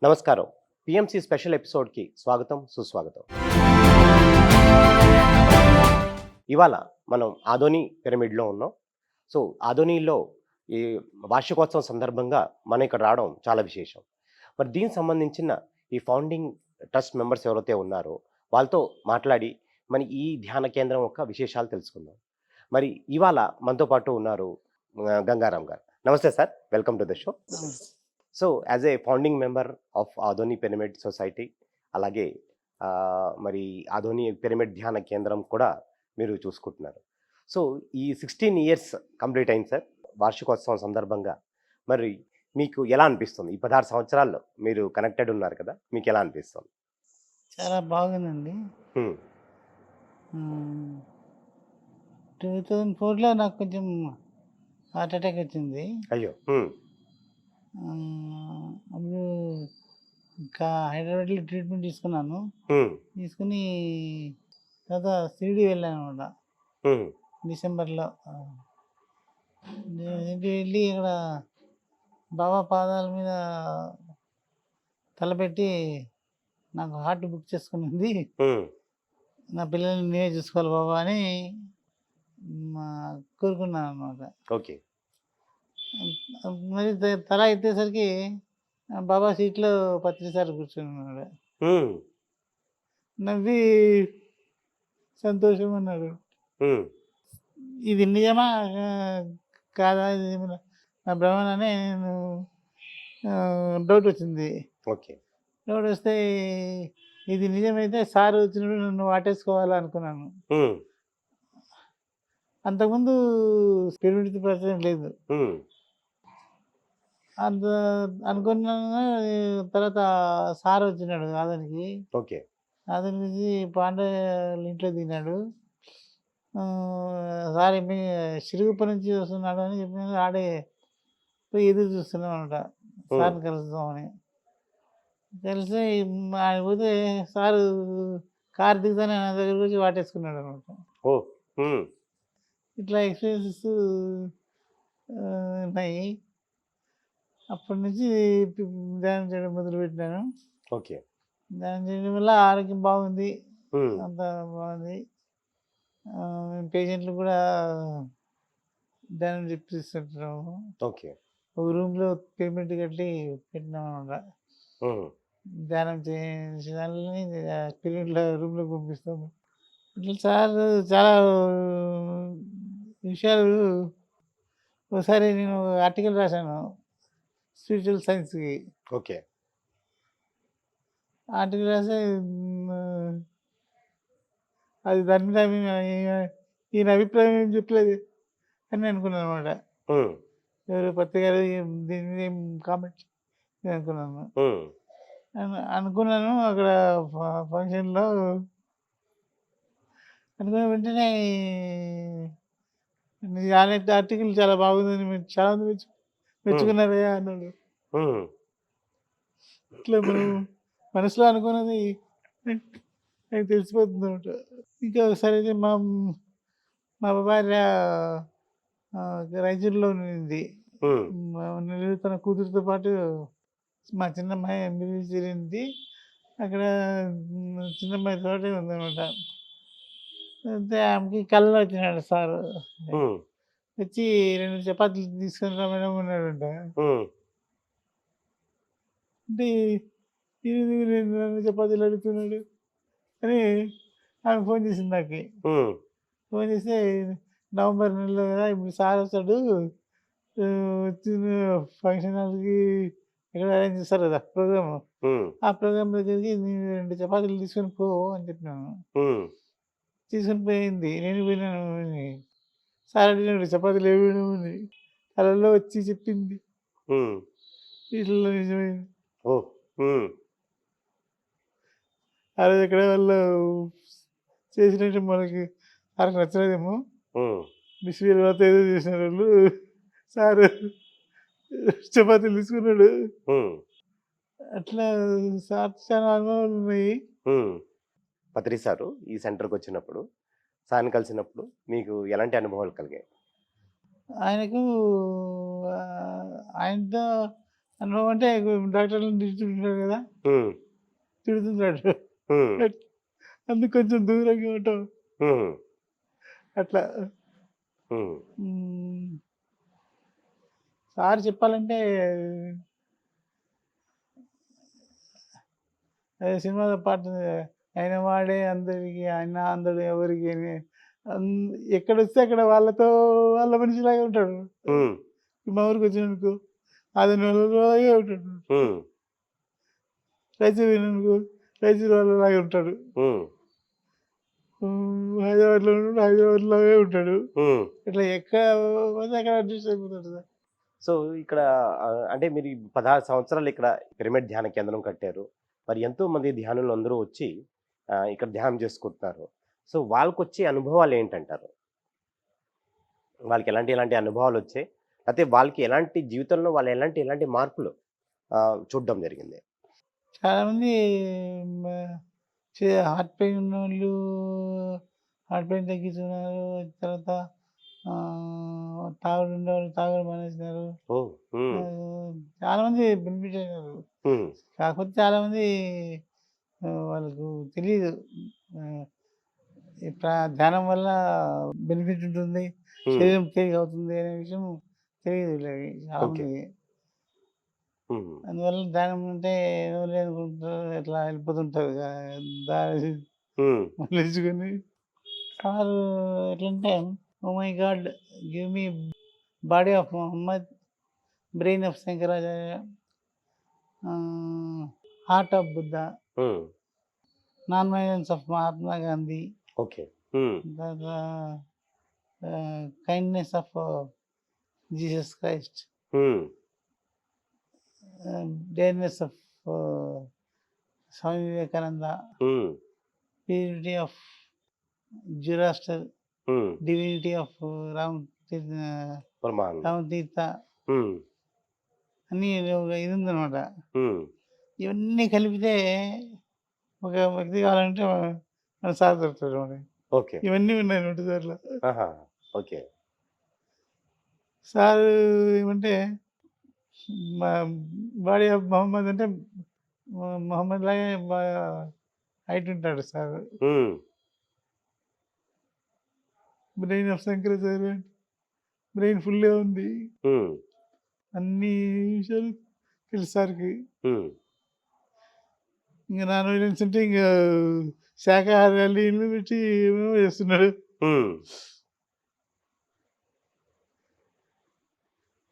నమస్కారం. PMC special ఎపిసోడ్‌కి స్వాగతం, సుస్వాగతం. ఇవాళ మనం ఆదోని పిరమిడ్‌లో ఉన్నాం. సో, ఆదోనిలో ఈ వార్షికోత్సవం సందర్భంగా మనం ఇక్కడ రావడం చాలా విశేషం. మరి దీనికి సంబంధించిన ఈ ఫౌండింగ్ ట్రస్ట్ మెంబర్స్ ఎవరైతే ఉన్నారో, వాళ్ళతో మాట్లాడి మరి ఈ ధ్యాన కేంద్రం యొక్క విశేషాలు తెలుసుకుందాం. మరి ఇవాళ మనతో పాటు ఉన్నారు గంగారాం గారు. నమస్తే sir. Welcome to the show. So, as a founding member of Adoni pyramid society, అలాగే మరి ఆదోని పిరమిడ్ ధ్యాన కేంద్రం కూడా మీరు చూసుకుంటున్నారు. సో, ఈ 16 ఇయర్స్ కంప్లీట్ అయింది సార్ వార్షికోత్సవం సందర్భంగా. మరి మీకు ఎలా అనిపిస్తుంది? ఈ 16 సంవత్సరాల్లో మీరు కనెక్టెడ్ ఉన్నారు కదా! మీకెలా అనిపిస్తుంది? చాలా బాగుందండి. హ్మ్. హ్మ్. 2004లో నాకు కొంచెం హార్ట్ అటాక్ వచ్చింది. అయ్యో! హ్మ్. అప్పుడు ఇంకా హైదరాబాద్‌లో ట్రీట్మెంట్ తీసుకున్నాను. హ్మ్. తీసుకొని తర్వాత షిరిడీ వెళ్ళాననమాట హ్మ్. డిసెంబర్‌లో. వెళ్ళి అక్కడ బాబా పాదాల మీద తలపెట్టి నాకు హార్ట్ బుక్ చేసుకునింది. హ్మ్. నా పిల్లల్ని నేనే చూసుకోవాలి బాబా అని మా కోరుకున్నాననమాట. ఓకే. మరి తల ఎత్తేసరికి బాబా సీట్‌లో పత్రిసారి కూర్చున్నాడు. హ్మ్. నవ్వి సంతోషం అన్నాడు. హ్మ్. ఇది నిజమా కాదా ఇది నా భ్రమేనా అని నేను డౌట్ వచ్చింది. ఓకే. డౌట్ వస్తే ఇది నిజమైతే సార్ వచ్చినప్పుడు నన్ను వాటేసుకోవాలనుకున్నాను. హ్మ్. అంతకుముందు పిరమిడ్‌తో పరిచయం లేదు. హ్మ్. అంత అనుకున్నాను. తర్వాత సార్ వచ్చినాడు ఆదోనికి. ఓకే. ఆదోని నుంచి పాండే వాళ్ళ ఇంట్లో దిగినాడు. సార్ సిరుగుప్ప నుంచి వస్తున్నాడు అని చెప్పినాడు. ఆడే పోయి ఎదురు చూస్తున్నామనమాట హ్మ్. సార్‌ని కలుద్దామని. కలిసి ఆయన పోతే సారు కారు దిగుతానే నా దగ్గరికి వచ్చి వాటేసుకున్నాడనమాట. ఓహ్! హ్మ్. ఇట్లా ఎక్స్‌పీరియన్సెస్ ఉన్నాయి. అప్పటి నుంచి పి ధ్యానం చేయడం మొదలుపెట్టాను. ఓకే. ధ్యానం చేయడం వల్ల ఆరోగ్యం బాగుంది. హ్మ్. అంతా బాగుంది. మేము పేషెంట్లు కూడా ధ్యానం చెప్పిస్తుంటున్నాము. ఓకే. ఒక రూమ్‌లో పేమెంట్ కట్టి పెట్టినామనమాట. హ్మ్. ధ్యానం చేసే వాళ్ళని పిరమిడ్‌లో రూమ్‌లోకి పంపిస్తాము. ఇట్లా సార్ చాలా విషయాలు ఒకసారి నేను ఆర్టికల్ రాశాను స్పిరిచువల్ సైన్స్‌కి. ఓకే. ఆర్టికల్ రాస్తే అది దాని మీద ఈయన అభిప్రాయం ఏం చెప్పలేదు అని అనుకున్నాననమాట. హ్మ్. ఎవరు పత్రి గారు దీని మీద ఏం కామెంట్ అనుకున్నాను. హ్మ్. అనుకున్నాను అక్కడ ఫంక్షన్‌లో అనుకున్న వెంటనే "నీ ఆర్టికల్ చాలా బాగుందని మీరు చాలా మంది హ్మ్. మెచ్చుకున్నారయ్యా" అన్నాడు. హ్మ్. ఇట్లా మనం మనసులో అనుకున్నది నాకు తెలిసిపోతుందనమాట. ఇంకా ఒకసారి అయితే మా భార్య రాయచూరులో ఉండింది. హ్మ్. నెల్లూరు తన కూతురుతో పాటు మా చిన్నమ్మాయి ఎంబీబీఎస్ చేరింది. అక్కడ చిన్నమ్మాయి తోటే ఉందనమాట. అయితే ఆమెకి కలలో వచ్చినాడు సారు. హ్మ్. వచ్చి 2 చపాతీలు తీసుకొని రా మేడం అన్నాడంట. హ్మ్. అంటే ఈయనెందుకు నన్ను చపాతీలు అడుగుతున్నాడు అని ఆమె ఫోన్ చేసింది నాకి. హ్మ్. ఫోన్ చేస్తే నవంబర్ నెలలో కదా ఇప్పుడు సార్ వస్తాడు. వచ్చిన ఫంక్షన్ హాల్‌కి ఎక్కడ అరేంజ్ చేస్తారు కదా ప్రోగ్రాము. హ్మ్. ఆ ప్రోగ్రామ్ దగ్గరికి నేను 2 చపాతీలు తీసుకొని పో అని చెప్పినాను. హ్మ్. తీసుకొని పోయింది. నేను పోయినాను. సార్ అడిగినాడు చపాతీలు ఏవి వేయడం అని. కలలో వచ్చి చెప్పింది. హ్మ్. వీటిల్లో నిజమైంది. ఓహ్! హ్మ్. ఆ రోజు ఎక్కడ వాళ్ళు చేసినట్టు మనకి సార్‌కి నచ్చలేదేమో. హ్మ్. బిస్మిల్ బాత్ ఏదో చేసినారు వాళ్ళు. సారు చపాతీలు తీసుకున్నాడు. హ్మ్. అట్లా సార్‌తో చాలా అనుభవాలున్నాయి. హ్మ్. పత్రి సారు ఈ సెంటర్‌కొచ్చినప్పుడు, సార్‌ని కలిసినప్పుడు మీకు ఎలాంటి అనుభవాలు కలిగాయి? ఆయనకు ఆయనతో నువ్వు అంటే డాక్టర్లను తిడుతుంటాడు కదా, హ్మ్. తిడుతుంటాడు. హ్మ్. అందుకు కొంచెం దూరంగా ఉంటాం హ్మ్. అట్లా. హ్మ్. హ్మ్. సార్ చెప్పాలంటే అదే సినిమాలో పాట ఉంది కదా, ఆయన వాడే అందరికి ఆయన అందడు ఎవరికి అని. అన్ ఎక్కడొస్తే అక్కడ వాళ్ళతో వాళ్ళ మనిషిలాగే ఉంటాడు. హ్మ్. మా ఊరికొచ్చిననుకో అతను వాళ్ళలాగే ఉంటాడు. హ్మ్. రైతు పోయిననుకో రైతు వాళ్ళలాగే ఉంటాడు. హ్మ్. హైదరాబాద్‌లో ఉన్నోడు హైదరాబాద్‌లాగే ఉంటాడు. హ్మ్. ఇట్లా ఎక్కడ పోతే అక్కడ అడ్జస్ట్ అయిపోతాడు సార్. సో, ఇక్కడ అంటే మీరు ఈ 16 సంవత్సరాలు ఇక్కడ పిరమిడ్ ధ్యాన కేంద్రం కట్టారు. మరి ఎంతోమంది ధ్యానులందరూ వచ్చి ఇక్కడ ధ్యానం చేసుకుంటున్నారు. సో, వాళ్ళకొచ్చే అనుభవాలేంటంటారు? వాళ్ళకి ఎలాంటి అనుభవాలొచ్చాయి? లేతే వాళ్ళకి ఎలాంటి జీవితంలో వాళ్ళు ఎలాంటి మార్పులు చూడడం జరిగింది? చాలామంది మ హార్ట్ పెయిన్ ఉన్నోళ్ళు హార్ట్ పెయిన్ తగ్గించుకున్నారు. తర్వాత తాగుడు ఉండేవాళ్ళు తాగడం మానేసినారు. ఓహ్! హ్మ్. చాలామంది బెనిఫిట్ అయినారు. హ్మ్. కాకపోతే చాలామంది వాళ్ళకు తెలీదు. ఆహ్, ఈ ధ్యానం వల్ల బెనిఫిట్ ఉంటుంది. హ్మ్. శరీరం తేలిక అవుతుంది అనే విషయం తెలీదు వీళ్ళకి ఓకే. చాలామందికి. హ్మ్. అందువల్ల ధ్యానం అంటే ఏదో లేదనుకుంటారు. ఇట్లా వెళ్ళిపోతుంటారు. దారి హ్మ్. మళ్ళించుకొని సారు ఎట్లంటే, oh my God! Give me body of Mohammed, brain of Shankaracharya, heart of Buddha, hmm. Non violence of Mahatma Gandhi, okay. హ్మ్. తర్వాత కైండ్‌నెస్ ఆఫ్ జీసస్ క్రైస్ట్, హ్మ్. డేర్‌నెస్ ఆఫ్ స్వామి వివేకానంద, హ్మ్. ప్యూరిటీ ఆఫ్ జురాస్టర్, హ్మ్. డివినిటీ ఆఫ్ రామ్ తీర్థ పరమానందం. రామతీర్థ హ్మ్. అని ఒక ఇది ఉందనమాట. హ్మ్. ఇవన్నీ కలిపితే ఒక వ్యక్తి కావాలంటే మన సార్ దొరుకుతాడు మనకి. ఓకే. ఇవన్నీ ఉన్నాయన్నమాట దాంట్లో. ఆహా! ఓకే. సారు ఏమంటే మా బాడీ ఆఫ్ మొహమ్మద్ అంటే మొహమ్మద్ లాగే బాగా హైట్ ఉంటాడు సారు. హ్మ్. బ్రెయిన్ ఆఫ్ శంకరాచార్య బ్రెయిన్ ఫుల్‌గా ఉంది. హ్మ్. అన్ని విషయాలు తెలుసు సార్‌కి. హ్మ్. ఇంక నాన్ వెజ్ అంటే ఇంక శాకాహారాలు ఇల్లు పెట్టి ఏమేమో చేస్తున్నాడు. హ్మ్.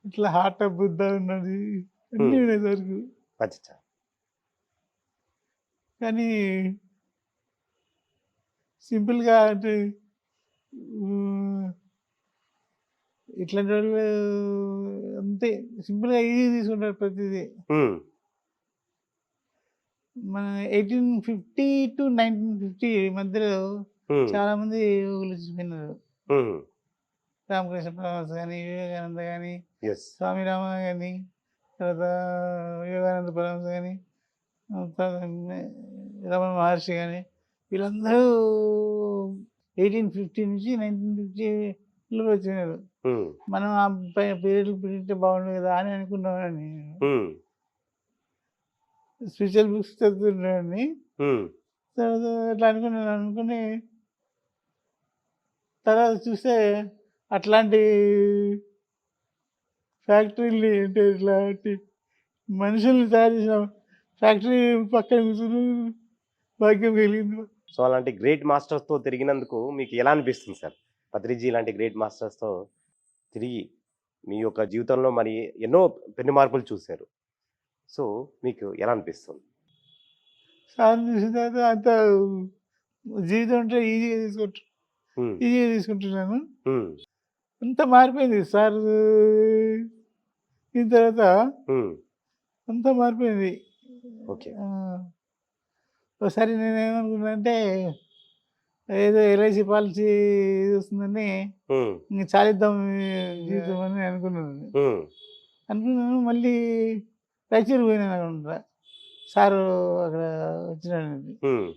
ఇట్లా హార్ట్ ఆఫ్ బుద్ధ ఉన్నది. అన్నీ హ్మ్. ఉన్నాయి సార్‌కు. అచ్చచ్చ! కానీ సింపుల్‌గా అంటే హ్మ్. ఇట్లాంటోళ్ళు అంతే సింపుల్‌గా ఈజీగా తీసుకుంటారు ప్రతీదీ. హ్మ్. మన 1850-1950 మధ్యలో హ్మ్. చాలామంది యోగులు చనిపోయినారు. హ్మ్. రామకృష్ణ పరమహంస గాని, వివేకానంద గాని, యెస్. స్వామి రామ గాని, తర్వాత వివేకానంద పరమహంస గాని, తర్వాత రమణ మహర్షి గాని వీళ్ళందరూ 1850 నుంచి 1950లో వచ్చినారు. హ్మ్. మనం ఆ పీరియడ్‌లో పుట్టింటే బాగుండు కదా అని అనుకునేవాడిని. హ్మ్. స్పెషల్ బుక్స్ చదువుతుండేవాడిని. హ్మ్. తర్వాత అట్లా అనుకుని తర్వాత చూస్తే అట్లాంటి ఫ్యాక్టరీలు అంటే ఇట్లాంటి మనుషుల్ని తయారు చేసిన ఫ్యాక్టరీ పక్కన కూర్చొని భాగ్యం కలిగింది. సో, అలాంటి గ్రేట్ మాస్టర్స్‌తో తిరిగినందుకు మీకు ఎలా అనిపిస్తుంది సార్? పత్రిజీ లాంటి గ్రేట్ మాస్టర్స్‌తో తిరిగి మీ యొక్క జీవితంలో మరి ఎన్నో పెను మార్పులు చూసారు. సో, మీకు ఎలా అనిపిస్తుంది? సార్‌ని చూసిన తర్వాత అంత జీవితం అంటే హ్మ్. ఈజీగా తీసుకుంటున్నాను. హ్మ్. అంతా మారిపోయింది. సార్ దీని తర్వాత హ్మ్. అంతా మారిపోయింది. ఓకే. ఆ! ఒకసారి నేనేమనుకున్నానంటే ఏదో ఎల్ఐసి పాలిసీ వస్తుందని హ్మ్. ఇంక చాలిద్దాం ఈ జీవితం అని అనుకున్నాను. హ్మ్. అనుకున్నాను మళ్ళీ రాయచూరు పోయినాననమాట. సారు అక్కడ వచ్చినాడండి. హ్మ్.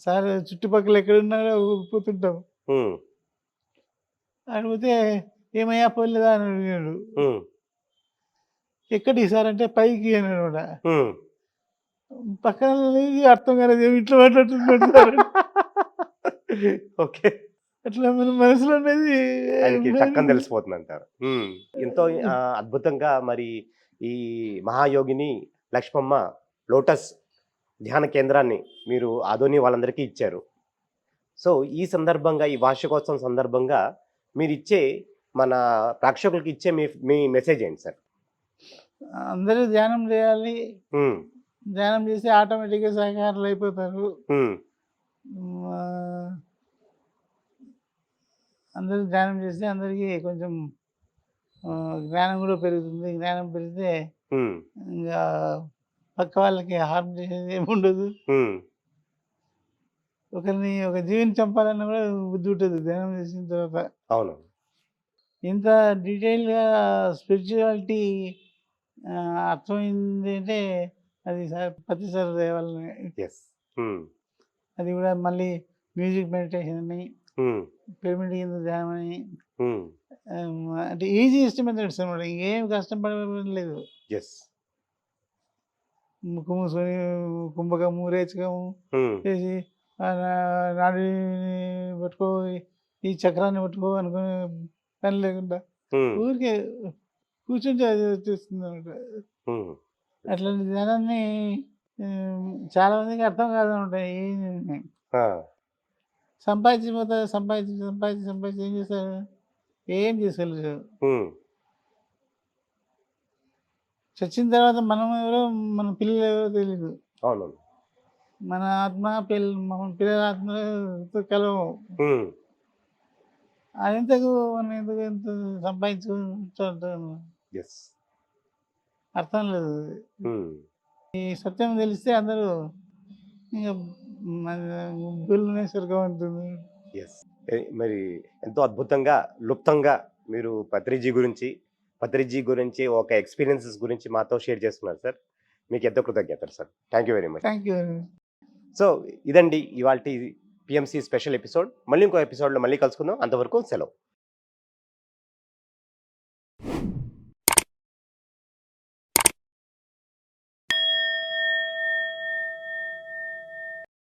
సారు చుట్టుపక్కల ఎక్కడున్నాడో పోతుంటాం. హ్మ్. ఆడికి పోతే "ఏమయ్యా పోలేదా" అని అడిగాడు. హ్మ్. ఎక్కడికి సార్ అంటే పైకి అనమాట. హ్మ్. పక్కన ఇది అర్థం కాలేదు. ఏమి ఇట్లా మాట్లాడుతున్నాడు సార్ అని. ఓకే. అట్లా మన మనసులో ఉన్నది ఆయనకి టక్కని బయటకి తెలిసిపోతుందంటారు. ఎంతో అద్భుతంగా మరి ఈ మహాయోగిని లక్ష్మమ్మ లోటస్ ధ్యాన కేంద్రాన్ని మీరు ఆదోని వాళ్ళందరికీ ఇచ్చారు. సో, ఈ సందర్భంగా ఈ వార్షికోత్సవం సందర్భంగా మీరిచ్చే మన ప్రేక్షకులకి ఇచ్చే మీ మీ మెసేజ్ ఏంటి సార్? అందరూ ధ్యానం చేయాలి. హ్మ్. ధ్యానం చేస్తే ఆటోమేటిక్‌గా శాకాహారులు అయిపోతారు. హ్మ్. ఆహ్, అందరూ ధ్యానం చేస్తే అందరికీ కొంచెం జ్ఞానం కూడా పెరుగుతుంది. జ్ఞానం పెరిగితే హ్మ్. ఇంగా పక్క వాళ్ళకి హార్మ్ చేసేది ఏముండదు. హ్మ్. ఒక జీవిని చంపాలన్నా కూడా బుద్ధి ఉంటది ధ్యానం చేసిన తర్వాత. అవును. ఇంత డీటెయిల్‌గా స్పిరిచువాలిటీ అర్థమైంది అంటే అది పత్రి సార్ దయ వల్లనే. యెస్. హ్మ్. అది కూడా మళ్ళీ మ్యూజిక్ మెడిటేషన్ అని, హ్మ్. పిరమిడ్ కింద ధ్యానం అని హ్మ్. అంటే ఈజీయెస్ట్ మెథడ్స్ అనమాట. ఇంకేం కష్టపడేది లేదు. యెస్. ముక్కు మూసుకొని కుంభకము, రేచకము హ్మ్. చేసి నాడిని పట్టుకో, ఈ చక్రాన్ని పట్టుకో అనుకునే పని లేకుండా హ్మ్. ఊరికే కూర్చుంటే అది వచ్చేస్తుందనమాట. హ్మ్. అట్లాంటి ధ్యానాన్ని చాలామందికి అర్థం కాదనమాట. ఆ! సంపాదించిపోతారు. సంపాదించి ఏం చేస్తారు? ఏం చేసుకోలేరు. హ్మ్. చచ్చిన తర్వాత మనం ఎవరో, మన పిల్లలు ఎవరో తెలీదు. అవును. మన ఆత్మ మన పిల్లల ఆత్మతో కలవము. హ్మ్. అదెంతకు మనం ఎందుకు ఇంత సంపాదించుకుంటాం యెస్. అర్థం లేదు. హ్మ్. ఈ సత్యం తెలిస్తే అందరూ ఇంక మన భూమిలోనే స్వర్గం ఉంటుంది. యెస్. మరి ఎంతో అద్భుతంగా, క్లుప్తంగా మీరు పత్రిజీ గురించి ఒక ఎక్స్‌పీరియన్సెస్ గురించి మాతో షేర్ చేసుకున్నారు సార్. మీకు ఎంతో కృతజ్ఞతలు sir. Thank you very much. Thank you. So, ఇదండి ఇవాల్టి పిఎంసి స్పెషల్ ఎపిసోడ్. మళ్ళీ ఇంకో ఎపిసోడ్‌లో మళ్ళీ కలుసుకుందాం. అంతవరకు సెలవు.